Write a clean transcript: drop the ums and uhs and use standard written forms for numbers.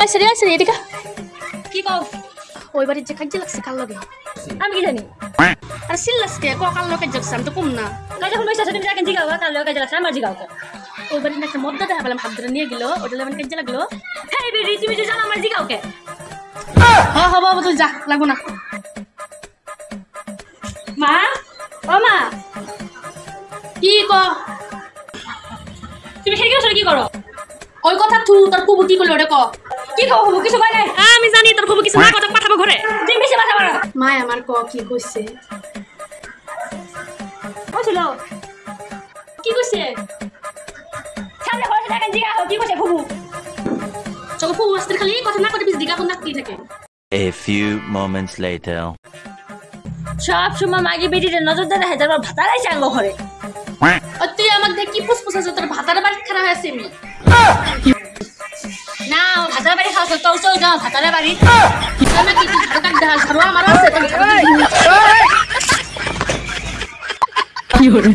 আইছে রে এদিকে কি কও ওই বাড়ির যে কাজে লাগছে কাল লাগে আমি কি জানি আর সিল্লাসকে ক কাল লোকে যাচ্ছে আমি তো কম না কাজ যখন বসে তুমি যাকে জিগাও কাল লোকে কাজ লাগছে আমার জিগাও ওই বাড়ির একটা মদ্দা দেখা পেলাম হাত ধরে নিয়ে গেল ওটা লেমন কাজে লাগলো হেই বেরি তুমি যে জানো আমার জিগাও কে হ্যাঁ হ্যাঁ বাবা তুই যা লাগবো না মা ও মা কি ক তুমি হেই গেছো কি করো ওই কথা তু তোর কুবু কি করলো ওটা ক কি খাবো হবো কিছু কই নাই আমি জানি তোর কুবু কিছু না কথা পাঠাবো ঘরে তুমি বেশি মাথা মারো মা আমার ক কি কইছে বুঝলো কি কইছে সামনে বসে দেখেন জিগাও কি কইছে ফুবু চলো ফুবু আসতে খালি কথা না করে বিষ দিগা কোন নাকি থাকে A few moments later. সব সময় মাগি বেটিতে নজর দেয় হাজার ভাতারাই চাঙ্গ ঘরে আর তুই আমাকে দেখে কি ফুসফুস আছে তোর ভাতার বাড়ি খারাপ হয়েছে আমি না ভাতার বাড়ি খাওয়া তো চল যাও ভাতারের বাড়ি নাকি ঢাকা ঢাকা ঝাড়ু আমার আছে কি হরে